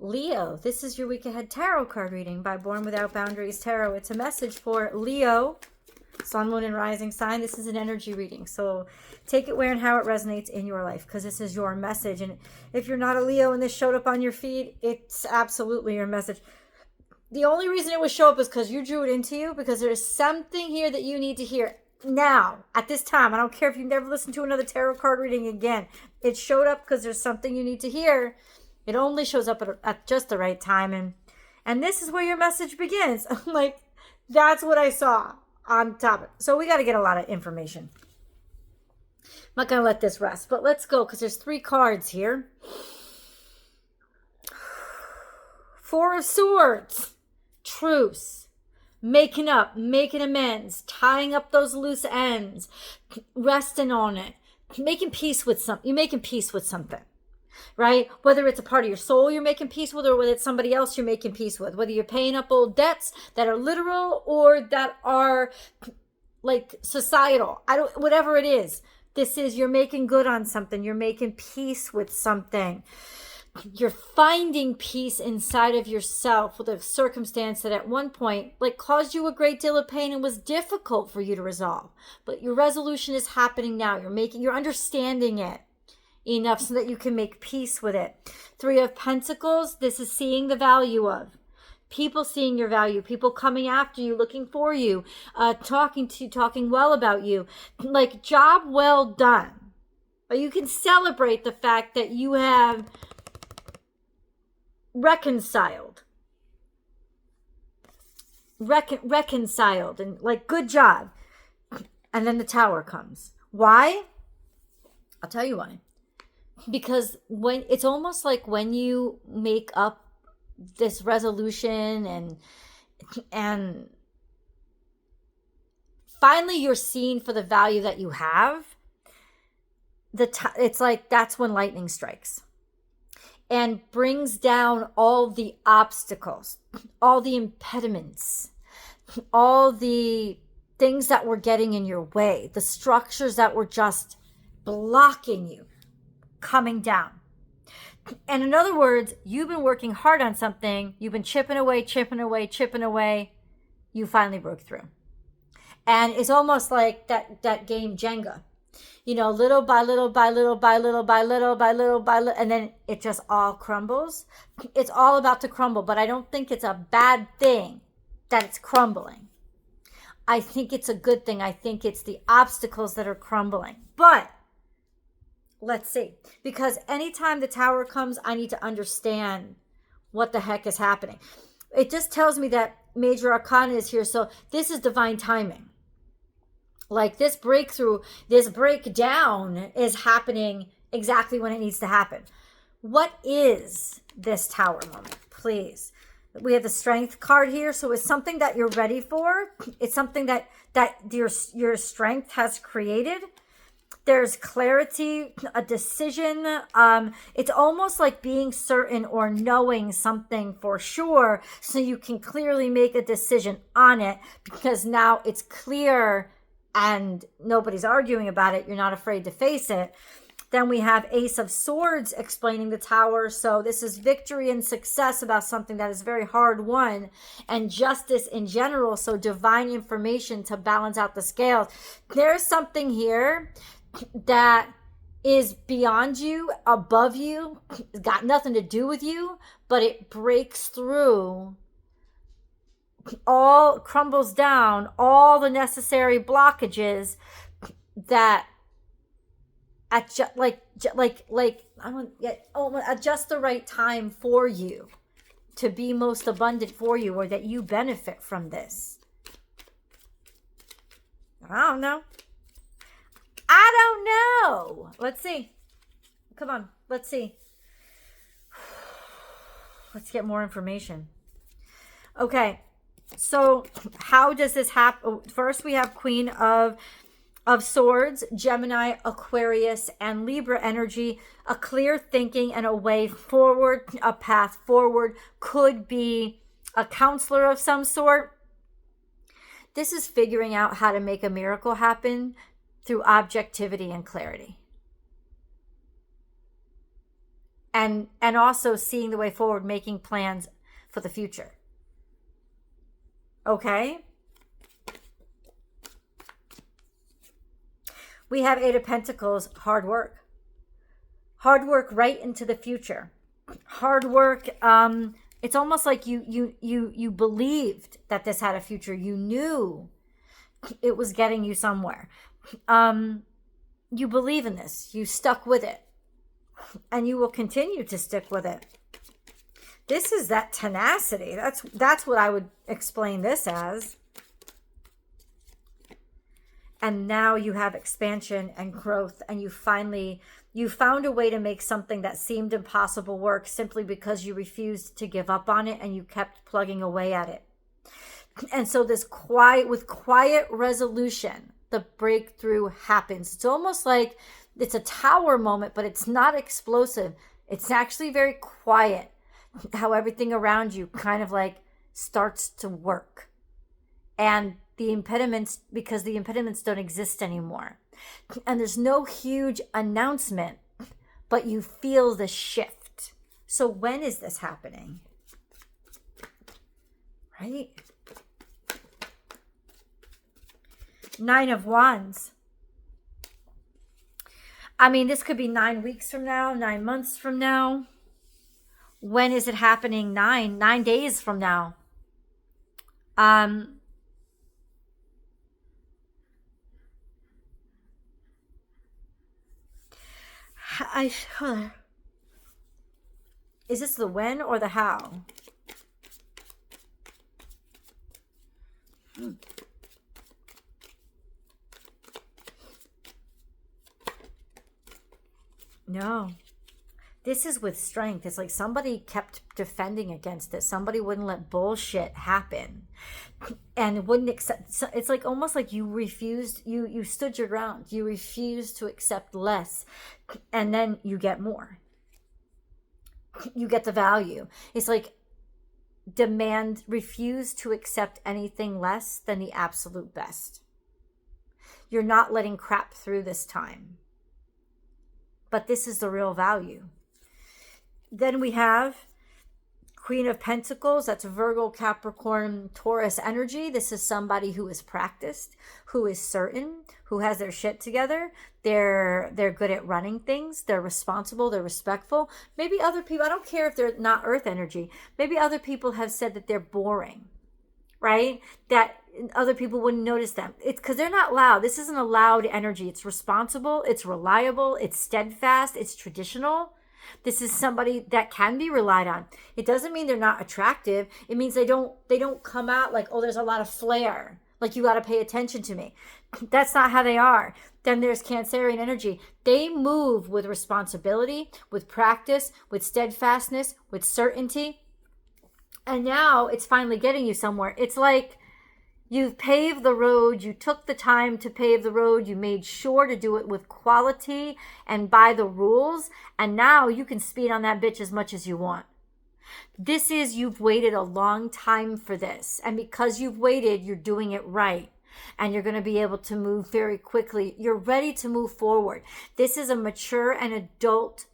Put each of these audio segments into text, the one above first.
Leo, this is your week ahead tarot card reading by Born Without Boundaries Tarot. It's a message for Leo, Sun, Moon, and Rising sign. This is an energy reading, so take it where and how it resonates in your life, because this is your message. And if you're not a Leo and this showed up on your feed, it's absolutely your message. The only reason it would show up is because you drew it into you, because there's something here that you need to hear now, at this time. I don't care if you never listen to another tarot card reading again. It showed up because there's something you need to hear. It only shows up at just the right time. And this is where your message begins. Like, that's what I saw on top. So we got to get a lot of information. I'm not going to let this rest, but let's go, because there's 3 cards here. 4 of Swords. Truce. Making up, making amends, tying up those loose ends, resting on it, making peace with something. You're making peace with something. Right? Whether it's a part of your soul you're making peace with, or whether it's somebody else you're making peace with, whether you're paying up old debts that are literal or that are like societal, whatever it is, this is, you're making good on something. You're making peace with something. You're finding peace inside of yourself with a circumstance that at one point like caused you a great deal of pain and was difficult for you to resolve, but your resolution is happening now. You're understanding it enough so that you can make peace with it. 3 of Pentacles, this is seeing the value of. People seeing your value, people coming after you, looking for you, talking well about you. Like, job well done. But you can celebrate the fact that you have reconciled. Reconciled, and like, good job. And then the Tower comes. Why? I'll tell you why. Because when it's almost like when you make up this resolution and finally you're seen for the value that you have, it's like that's when lightning strikes and brings down all the obstacles, all the impediments, all the things that were getting in your way, the structures that were just blocking you coming down. And in other words, you've been working hard on something. You've been chipping away. You finally broke through. And it's almost like that game Jenga. You know, little by little, and then it just all crumbles. It's all about to crumble, but I don't think it's a bad thing that it's crumbling. I think it's a good thing. I think it's the obstacles that are crumbling. But let's see. Because anytime the Tower comes, I need to understand what the heck is happening. It just tells me that Major Arcana is here. So this is divine timing. Like, this breakthrough, this breakdown is happening exactly when it needs to happen. What is this Tower moment? Please. We have the Strength card here. So it's something that you're ready for. It's something that your strength has created. There's clarity, a decision. It's almost like being certain or knowing something for sure so you can clearly make a decision on it, because now it's clear and nobody's arguing about it. You're not afraid to face it. Then we have Ace of Swords explaining the Tower. So this is victory and success about something that is very hard won, and justice in general. So divine information to balance out the scales. There's something here that is beyond you, above you, it's got nothing to do with you, but it breaks through, all crumbles down, all the necessary blockages that at just the right time for you to be most abundant for you, or that you benefit from this. I don't know. Let's see. Come on. Let's see. Let's get more information. Okay. So how does this happen? First, we have Queen of Swords, Gemini, Aquarius, and Libra energy. A clear thinking and a way forward, a path forward. Could be a counselor of some sort. This is figuring out how to make a miracle happen through objectivity and clarity. and also seeing the way forward, making plans for the future. Okay? We have Eight of Pentacles, hard work. Hard work right into the future. Hard work, it's almost like you believed that this had a future. You knew it was getting you somewhere. You believe in this. You stuck with it. And you will continue to stick with it. This is that tenacity. That's what I would explain this as. And now you have expansion and growth, and you found a way to make something that seemed impossible work simply because you refused to give up on it and you kept plugging away at it. And so with quiet resolution, the breakthrough happens. It's almost like it's a tower moment, but it's not explosive. It's actually very quiet, how everything around you kind of like starts to work. And because the impediments don't exist anymore. And there's no huge announcement, but you feel the shift. So when is this happening? Right? Nine of Wands. I mean, this could be 9 weeks from now, 9 months from now. When is it happening? 9 days from now. Is this the when or the how? No. This is with strength. It's like somebody kept defending against it. Somebody wouldn't let bullshit happen. And wouldn't accept. It's like almost like you refused. You stood your ground. You refused to accept less. And then you get more. You get the value. It's like refuse to accept anything less than the absolute best. You're not letting crap through this time. But this is the real value. Then we have Queen of Pentacles. That's Virgo, Capricorn, Taurus energy. This is somebody who is practiced, who is certain, who has their shit together. They're good at running things. They're responsible. They're respectful. Maybe other people, I don't care if they're not earth energy. Maybe other people have said that they're boring, right? That other people wouldn't notice them. It's because they're not loud. This isn't a loud energy. It's responsible. It's reliable. It's steadfast. It's traditional. This is somebody that can be relied on. It doesn't mean they're not attractive. It means they don't come out like, oh, there's a lot of flair. Like, you got to pay attention to me. That's not how they are. Then there's Cancerian energy. They move with responsibility, with practice, with steadfastness, with certainty. And now it's finally getting you somewhere. It's like you've paved the road. You took the time to pave the road. You made sure to do it with quality and by the rules. And now you can speed on that bitch as much as you want. You've waited a long time for this. And because you've waited, you're doing it right. And you're going to be able to move very quickly. You're ready to move forward. This is a mature and adult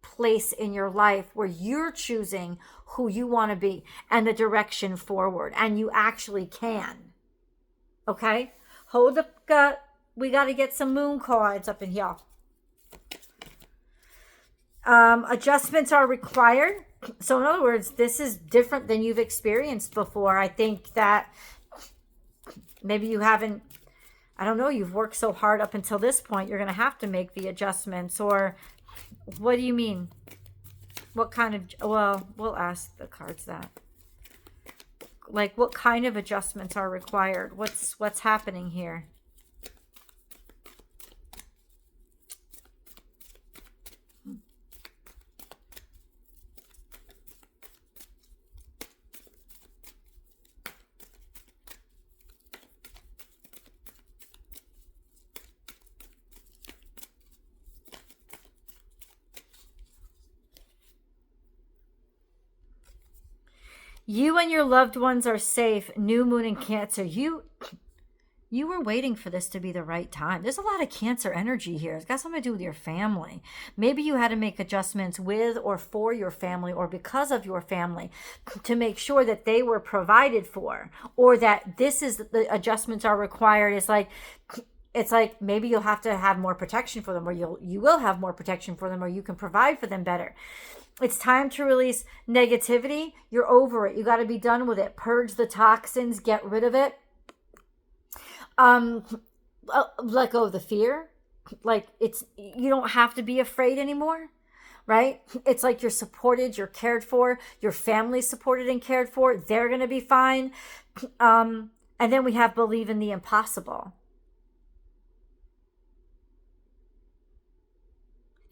place in your life where you're choosing who you want to be and the direction forward. And you actually can. Okay? Hold the gut. We got to get some moon cards up in here. Adjustments are required. So in other words, this is different than you've experienced before. I think that maybe you haven't, I don't know, you've worked so hard up until this point, you're going to have to make the adjustments. Or what do you mean? What kind of, well, we'll ask the cards that. Like, what kind of adjustments are required? What's happening here? You and your loved ones are safe. New moon in Cancer. You You were waiting for this to be the right time. There's a lot of Cancer energy here. It's got something to do with your family. Maybe you had to make adjustments with or for your family or because of your family to make sure that they were provided for, or that this is the adjustments are required. It's like maybe you'll have to have more protection for them, or you will have more protection for them, or you can provide for them better. It's time to release negativity. You're over it. You got to be done with it. Purge the toxins, get rid of it. Let go of the fear. Like you don't have to be afraid anymore, right? It's like you're supported, you're cared for, your family's supported and cared for. They're going to be fine. And then we have believe in the impossible.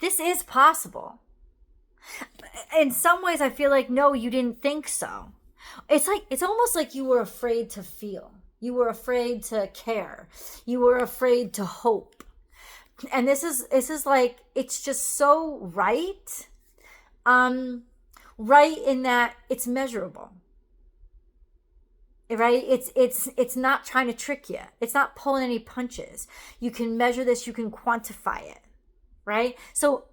This is possible. In some ways, I feel like, no, you didn't think so. It's almost like you were afraid to feel. You were afraid to care. You were afraid to hope. And this is like, it's just so right. Right in that it's measurable. Right? It's not trying to trick you. It's not pulling any punches. You can measure this, you can quantify it. Right? So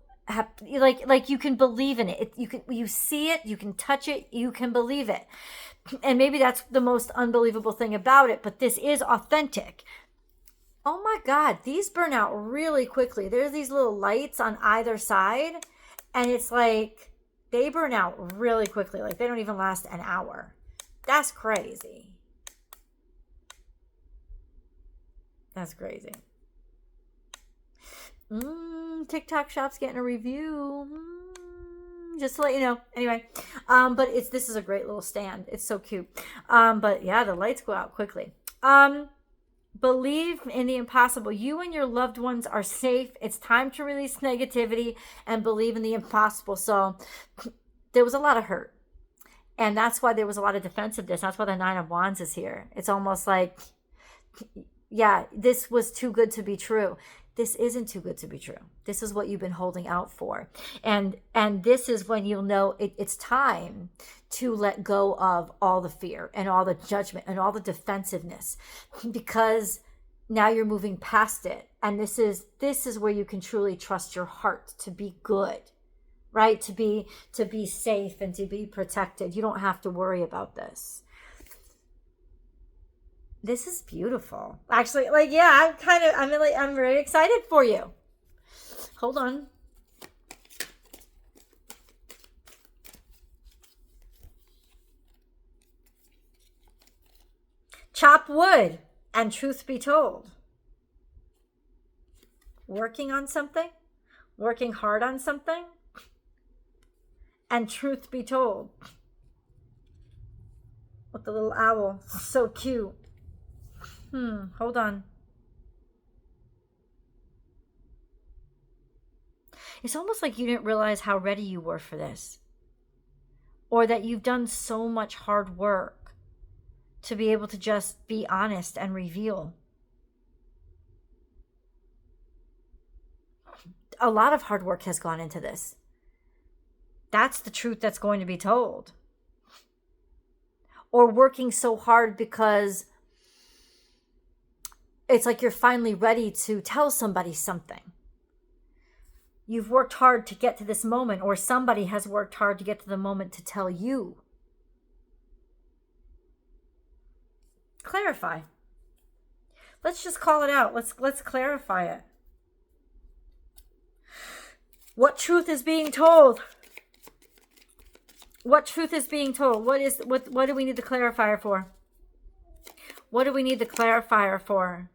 like you can believe in it. You see it, you can touch it, you can believe it. And maybe that's the most unbelievable thing about it, but this is authentic. Oh my God, these burn out really quickly. There's these little lights on either side, and it's like they burn out really quickly. Like they don't even last an hour. That's crazy. That's crazy. TikTok shop's getting a review. Just to let you know. Anyway, but this is a great little stand. It's so cute. But yeah, the lights go out quickly. Believe in the impossible. You and your loved ones are safe. It's time to release negativity and believe in the impossible. So there was a lot of hurt. And that's why there was a lot of defensiveness. That's why the 9 of Wands is here. It's almost like, yeah, this was too good to be true. This isn't too good to be true. This is what you've been holding out for. And this is when you'll know it's time to let go of all the fear and all the judgment and all the defensiveness, because now you're moving past it. And this is where you can truly trust your heart to be good, right? To be safe and to be protected. You don't have to worry about this. This is beautiful. Actually, like, yeah, I'm very excited for you. Hold on. Chop wood, and truth be told. Working on something, working hard on something, and truth be told. With the little owl, so cute. Hold on. It's almost like you didn't realize how ready you were for this, or that you've done so much hard work to be able to just be honest and reveal. A lot of hard work has gone into this. That's the truth that's going to be told. Or working so hard because it's like you're finally ready to tell somebody something. You've worked hard to get to this moment, or somebody has worked hard to get to the moment to tell you. Clarify. Let's just call it out. Let's clarify it. What truth is being told? What truth is being told? What do we need the clarifier for? What do we need the clarifier for?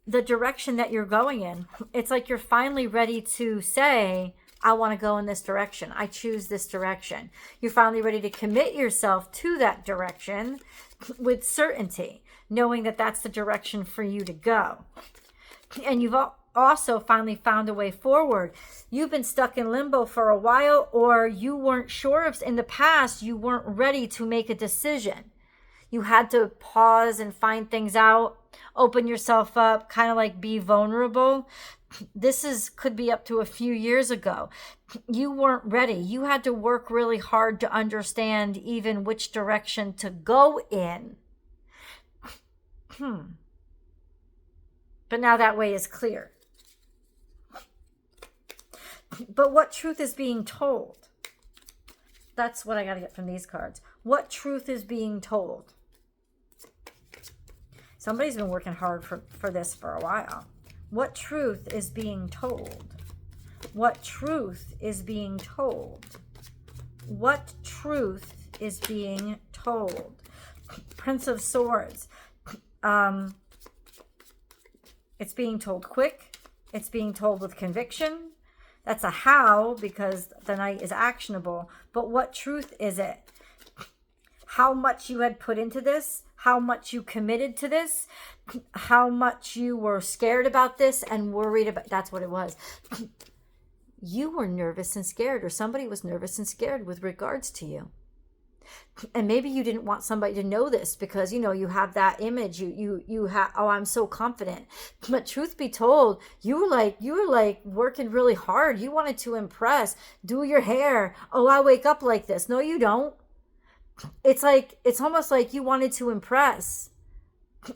The direction that you're going in. It's like you're finally ready to say, I want to go in this direction. I choose this direction. You're finally ready to commit yourself to that direction with certainty, knowing that that's the direction for you to go. And you've also finally found a way forward. You've been stuck in limbo for a while, or you weren't sure if in the past you weren't ready to make a decision. You had to pause and find things out, open yourself up, kind of like be vulnerable. This could be up to a few years ago. You weren't ready. You had to work really hard to understand even which direction to go in. But now that way is clear. But what truth is being told? That's what I got to get from these cards. What truth is being told? Somebody's been working hard for this for a while. What truth is being told? What truth is being told? What truth is being told? Prince of Swords. It's being told quick. It's being told with conviction. That's a how, because the Knight is actionable. But what truth is it? How much you had put into this, how much you committed to this, how much you were scared about this and worried about, that's what it was. You were nervous and scared, or somebody was nervous and scared with regards to you. And maybe you didn't want somebody to know this because, you know, you have that image, you have, oh, I'm so confident. But truth be told, you were like working really hard. You wanted to impress, do your hair. Oh, I wake up like this. No, you don't. It's almost like you wanted to impress.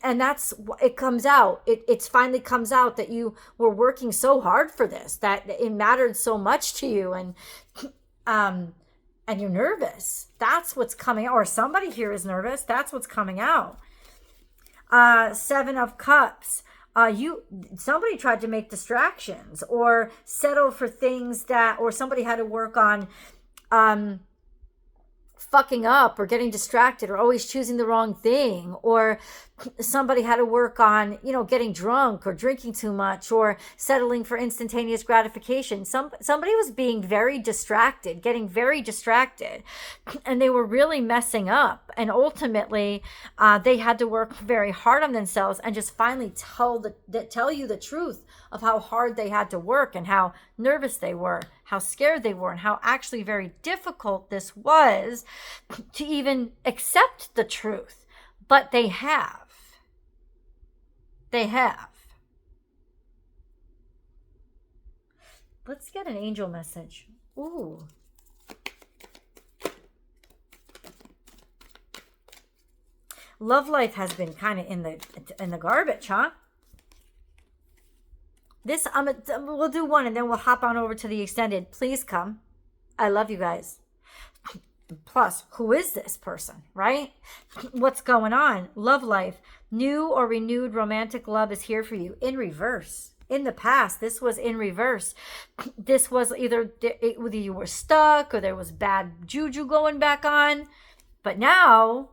And that's, it comes out. It's finally comes out that you were working so hard for this, that it mattered so much to you. And you're nervous. That's what's coming out. Or somebody here is nervous. That's what's coming out. 7 of Cups. Somebody tried to make distractions or settle for things that, or somebody had to work on fucking up or getting distracted or always choosing the wrong thing, or somebody had to work on, you know, getting drunk or drinking too much or settling for instantaneous gratification. Somebody was being very distracted, getting very distracted, and they were really messing up. And ultimately, they had to work very hard on themselves and just finally tell you the truth of how hard they had to work and how nervous they were, how scared they were, and how actually very difficult this was to even accept the truth. But they have. They have. Let's get an angel message. Ooh. Love life has been kind of in the garbage, huh? This we'll do one and then we'll hop on over to the extended. Please come. I love you guys. Plus, who is this person, right? What's going on? Love life. New or renewed romantic love is here for you in reverse. In the past, this was in reverse. This was either you were stuck or there was bad juju going back on. But now,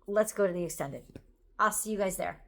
let's go to the extended. I'll see you guys there.